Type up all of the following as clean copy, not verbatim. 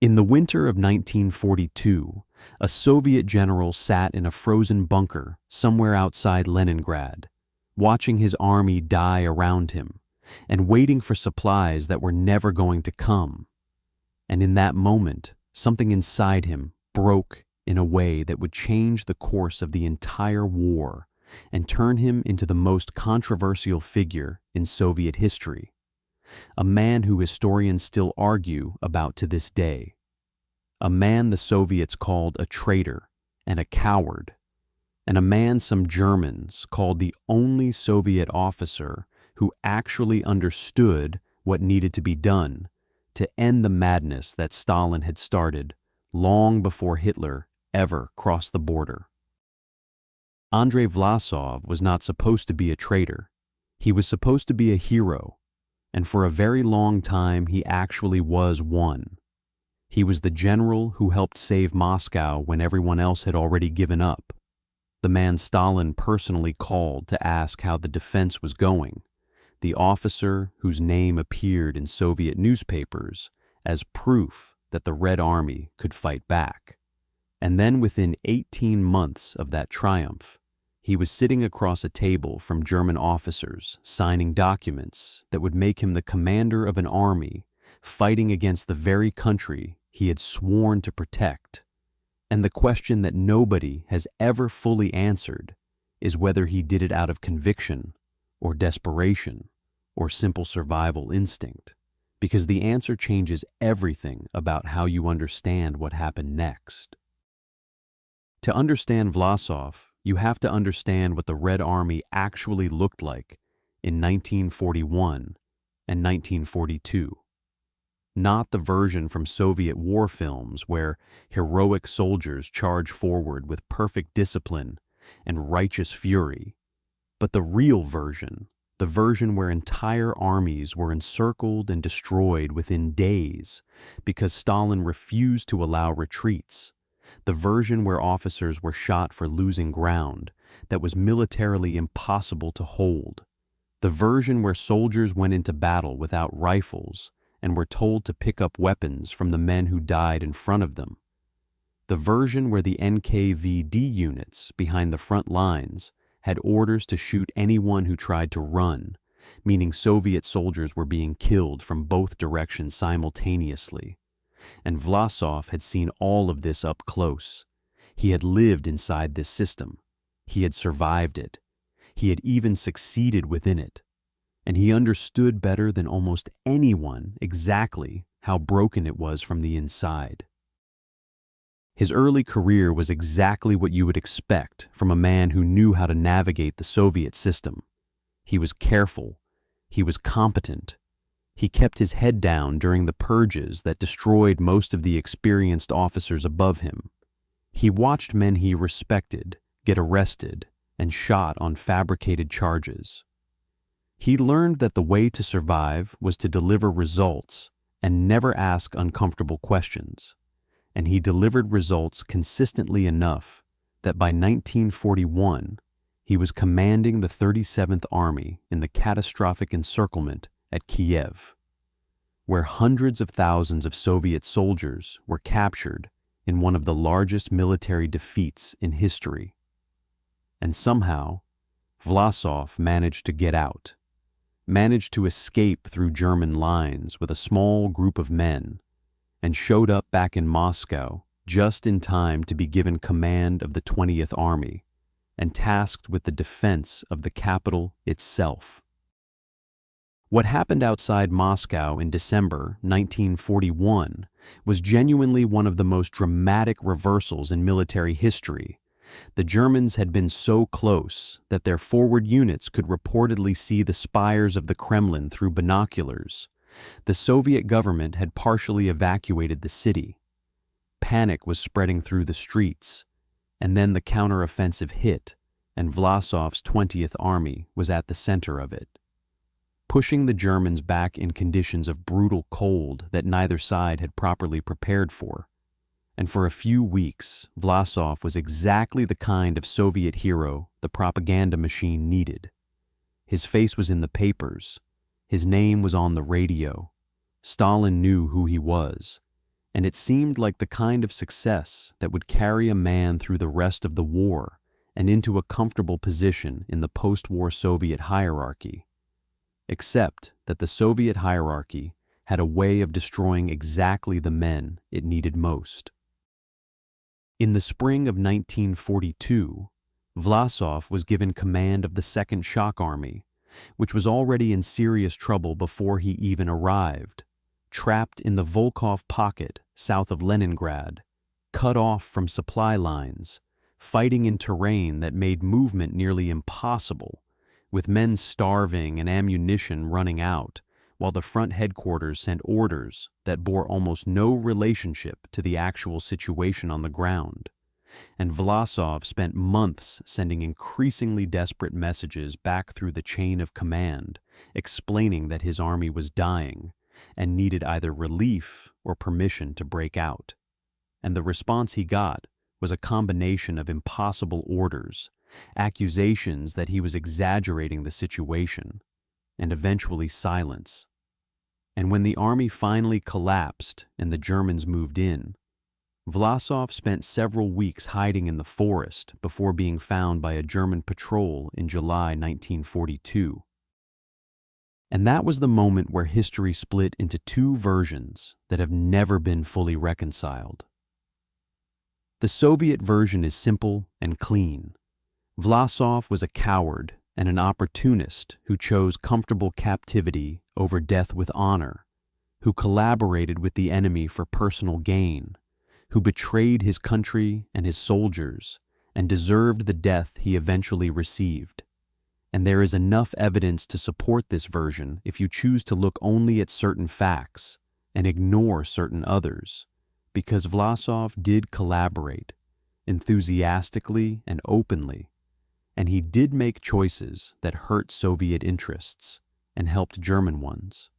In the winter of 1942, a Soviet general sat in a frozen bunker somewhere outside Leningrad, watching his army die around him and waiting for supplies that were never going to come. And in that moment, something inside him broke in a way that would change the course of the entire war and turn him into the most controversial figure in Soviet history. A man who historians still argue about to this day. A man the Soviets called a traitor and a coward, and a man some Germans called the only Soviet officer who actually understood what needed to be done to end the madness that Stalin had started long before Hitler ever crossed the border. Andrey Vlasov was not supposed to be a traitor. He was supposed to be a hero. And for a very long time he actually was one. He was the general who helped save Moscow when everyone else had already given up. The man Stalin personally called to ask how the defense was going. The officer whose name appeared in Soviet newspapers as proof that the Red Army could fight back. And then within 18 months of that triumph, he was sitting across a table from German officers signing documents that would make him the commander of an army fighting against the very country he had sworn to protect. And the question that nobody has ever fully answered is whether he did it out of conviction or desperation or simple survival instinct, because the answer changes everything about how you understand what happened next. To understand Vlasov, you have to understand what the Red Army actually looked like in 1941 and 1942. Not the version from Soviet war films where heroic soldiers charge forward with perfect discipline and righteous fury, but the real version, the version where entire armies were encircled and destroyed within days because Stalin refused to allow retreats. The version where officers were shot for losing ground that was militarily impossible to hold. The version where soldiers went into battle without rifles and were told to pick up weapons from the men who died in front of them. The version where the NKVD units behind the front lines had orders to shoot anyone who tried to run, meaning Soviet soldiers were being killed from both directions simultaneously. And Vlasov had seen all of this up close. He had lived inside this system. He had survived it. He had even succeeded within it. And he understood better than almost anyone exactly how broken it was from the inside. His early career was exactly what you would expect from a man who knew how to navigate the Soviet system. He was careful. He was competent. He kept his head down during the purges that destroyed most of the experienced officers above him. He watched men he respected get arrested and shot on fabricated charges. He learned that the way to survive was to deliver results and never ask uncomfortable questions. And he delivered results consistently enough that by 1941, he was commanding the 37th Army in the catastrophic encirclement at Kiev, where hundreds of thousands of Soviet soldiers were captured in one of the largest military defeats in history. And somehow, Vlasov managed to get out, managed to escape through German lines with a small group of men, and showed up back in Moscow just in time to be given command of the 20th Army and tasked with the defense of the capital itself. What happened outside Moscow in December 1941 was genuinely one of the most dramatic reversals in military history. The Germans had been so close that their forward units could reportedly see the spires of the Kremlin through binoculars. The Soviet government had partially evacuated the city. Panic was spreading through the streets, and then the counteroffensive hit, and Vlasov's 20th Army was at the center of it, pushing the Germans back in conditions of brutal cold that neither side had properly prepared for. And for a few weeks, Vlasov was exactly the kind of Soviet hero the propaganda machine needed. His face was in the papers. His name was on the radio. Stalin knew who he was, and it seemed like the kind of success that would carry a man through the rest of the war and into a comfortable position in the post-war Soviet hierarchy. Except that the Soviet hierarchy had a way of destroying exactly the men it needed most. In the spring of 1942, Vlasov was given command of the Second Shock Army, which was already in serious trouble before he even arrived, trapped in the Volkhov pocket south of Leningrad, cut off from supply lines, fighting in terrain that made movement nearly impossible, with men starving and ammunition running out, while the front headquarters sent orders that bore almost no relationship to the actual situation on the ground. And Vlasov spent months sending increasingly desperate messages back through the chain of command, explaining that his army was dying and needed either relief or permission to break out. And the response he got was a combination of impossible orders, accusations that he was exaggerating the situation, and eventually silence. And when the army finally collapsed and the Germans moved in, Vlasov spent several weeks hiding in the forest before being found by a German patrol in July 1942. And that was the moment where history split into two versions that have never been fully reconciled. The Soviet version is simple and clean. Vlasov was a coward and an opportunist who chose comfortable captivity over death with honor, who collaborated with the enemy for personal gain, who betrayed his country and his soldiers and deserved the death he eventually received. And there is enough evidence to support this version if you choose to look only at certain facts and ignore certain others, because Vlasov did collaborate, enthusiastically and openly, and he did make choices that hurt Soviet interests and helped German ones.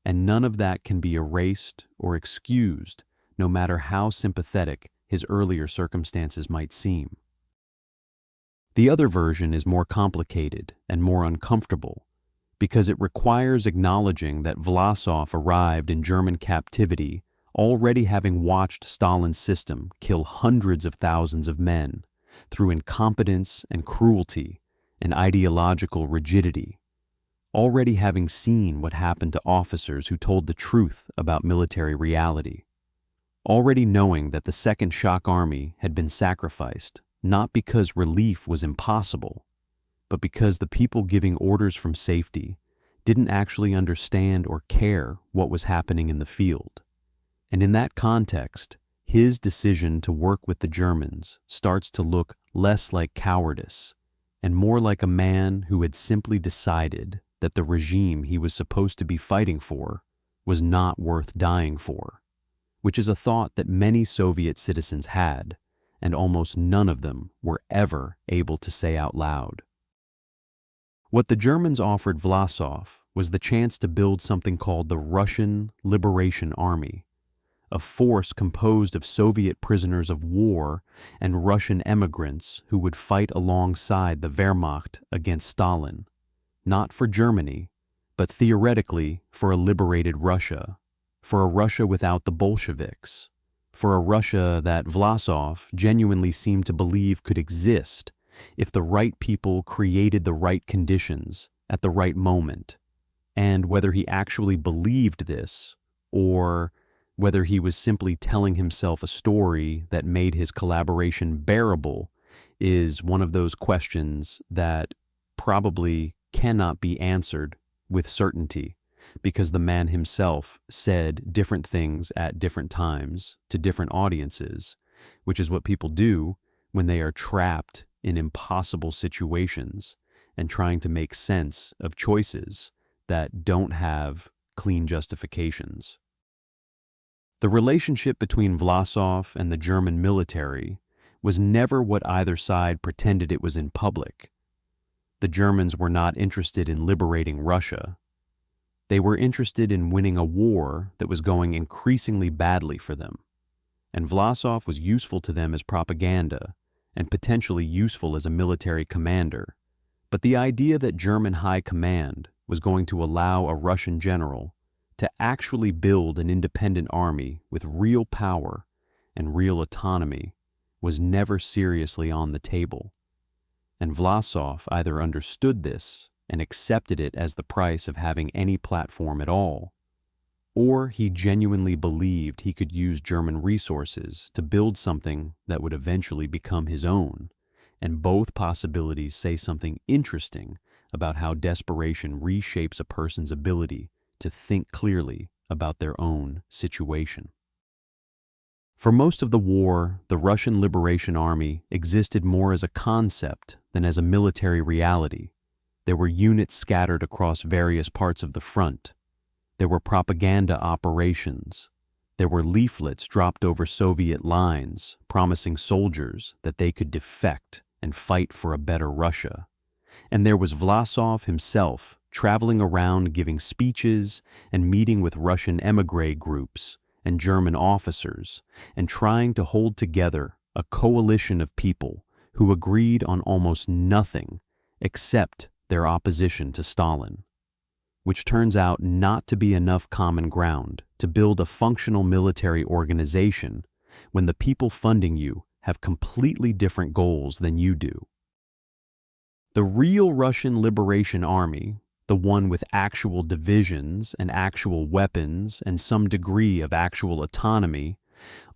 And none of that can be erased or excused, no matter how sympathetic his earlier circumstances might seem. The other version is more complicated and more uncomfortable because it requires acknowledging that Vlasov arrived in German captivity already having watched Stalin's system kill hundreds of thousands of men through incompetence and cruelty and ideological rigidity, already having seen what happened to officers who told the truth about military reality, already knowing that the Second Shock Army had been sacrificed not because relief was impossible, but because the people giving orders from safety didn't actually understand or care what was happening in the field. And in that context, his decision to work with the Germans starts to look less like cowardice and more like a man who had simply decided that the regime he was supposed to be fighting for was not worth dying for, which is a thought that many Soviet citizens had, and almost none of them were ever able to say out loud. What the Germans offered Vlasov was the chance to build something called the Russian Liberation Army, a force composed of Soviet prisoners of war and Russian emigrants who would fight alongside the Wehrmacht against Stalin, not for Germany, but theoretically for a liberated Russia, for a Russia without the Bolsheviks, for a Russia that Vlasov genuinely seemed to believe could exist if the right people created the right conditions at the right moment. And whether he actually believed this, or whether he was simply telling himself a story that made his collaboration bearable, is one of those questions that probably cannot be answered with certainty, because the man himself said different things at different times to different audiences, which is what people do when they are trapped in impossible situations and trying to make sense of choices that don't have clean justifications. The relationship between Vlasov and the German military was never what either side pretended it was in public. The Germans were not interested in liberating Russia. They were interested in winning a war that was going increasingly badly for them, and Vlasov was useful to them as propaganda and potentially useful as a military commander. But the idea that German high command was going to allow a Russian general to actually build an independent army with real power and real autonomy was never seriously on the table. And Vlasov either understood this and accepted it as the price of having any platform at all, or he genuinely believed he could use German resources to build something that would eventually become his own, and both possibilities say something interesting about how desperation reshapes a person's ability to think clearly about their own situation. For most of the war, the Russian Liberation Army existed more as a concept than as a military reality. There were units scattered across various parts of the front. There were propaganda operations. There were leaflets dropped over Soviet lines promising soldiers that they could defect and fight for a better Russia. And there was Vlasov himself traveling around giving speeches and meeting with Russian émigré groups and German officers and trying to hold together a coalition of people who agreed on almost nothing except their opposition to Stalin, which turns out not to be enough common ground to build a functional military organization when the people funding you have completely different goals than you do. The real Russian Liberation Army, the one with actual divisions and actual weapons and some degree of actual autonomy,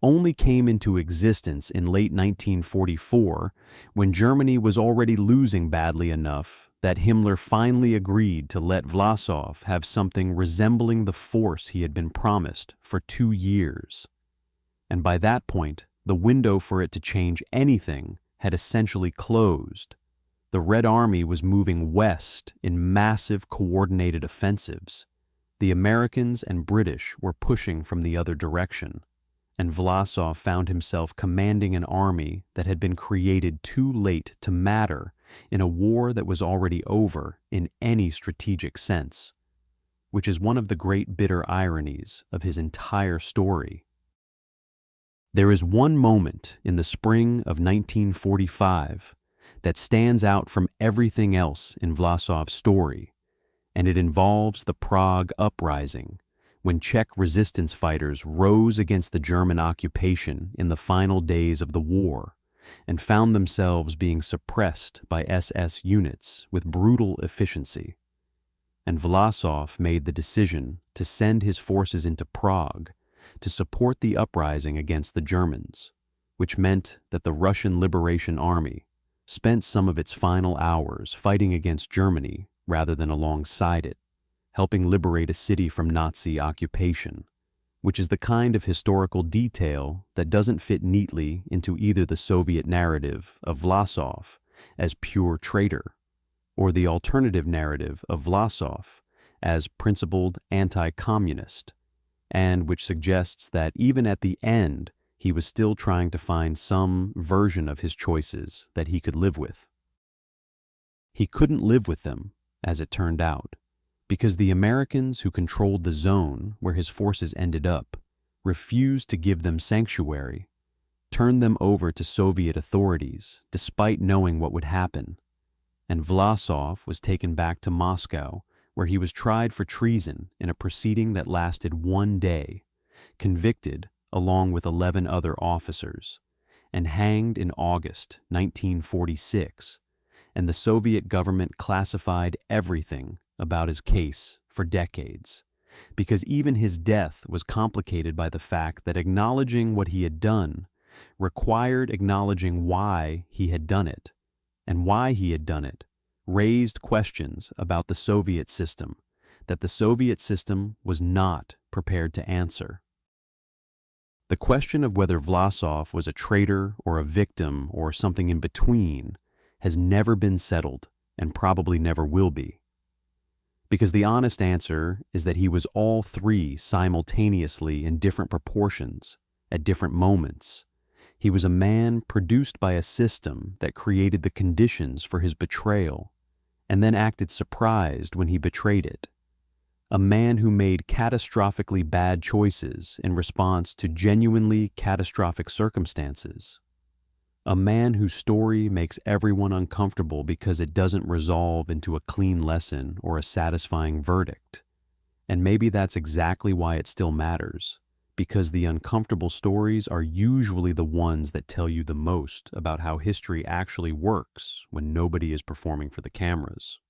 only came into existence in late 1944 when Germany was already losing badly enough that Himmler finally agreed to let Vlasov have something resembling the force he had been promised for 2 years. And by that point, the window for it to change anything had essentially closed. The Red Army was moving west in massive coordinated offensives. The Americans and British were pushing from the other direction, and Vlasov found himself commanding an army that had been created too late to matter in a war that was already over in any strategic sense, which is one of the great bitter ironies of his entire story. There is one moment in the spring of 1945 that stands out from everything else in Vlasov's story, and it involves the Prague Uprising, when Czech resistance fighters rose against the German occupation in the final days of the war and found themselves being suppressed by SS units with brutal efficiency. And Vlasov made the decision to send his forces into Prague to support the uprising against the Germans, which meant that the Russian Liberation Army spent some of its final hours fighting against Germany rather than alongside it, helping liberate a city from Nazi occupation, which is the kind of historical detail that doesn't fit neatly into either the Soviet narrative of Vlasov as pure traitor or the alternative narrative of Vlasov as principled anti-communist, and which suggests that even at the end, he was still trying to find some version of his choices that he could live with. He couldn't live with them, as it turned out, because the Americans who controlled the zone where his forces ended up refused to give them sanctuary, turned them over to Soviet authorities despite knowing what would happen, and Vlasov was taken back to Moscow, where he was tried for treason in a proceeding that lasted 1 day, convicted along with 11 other officers, and hanged in August 1946, and the Soviet government classified everything about his case for decades, because even his death was complicated by the fact that acknowledging what he had done required acknowledging why he had done it, and why he had done it raised questions about the Soviet system that the Soviet system was not prepared to answer. The question of whether Vlasov was a traitor or a victim or something in between has never been settled and probably never will be. Because the honest answer is that he was all three simultaneously in different proportions, at different moments. He was a man produced by a system that created the conditions for his betrayal and then acted surprised when he betrayed it. A man who made catastrophically bad choices in response to genuinely catastrophic circumstances. A man whose story makes everyone uncomfortable because it doesn't resolve into a clean lesson or a satisfying verdict. And maybe that's exactly why it still matters, because the uncomfortable stories are usually the ones that tell you the most about how history actually works when nobody is performing for the cameras.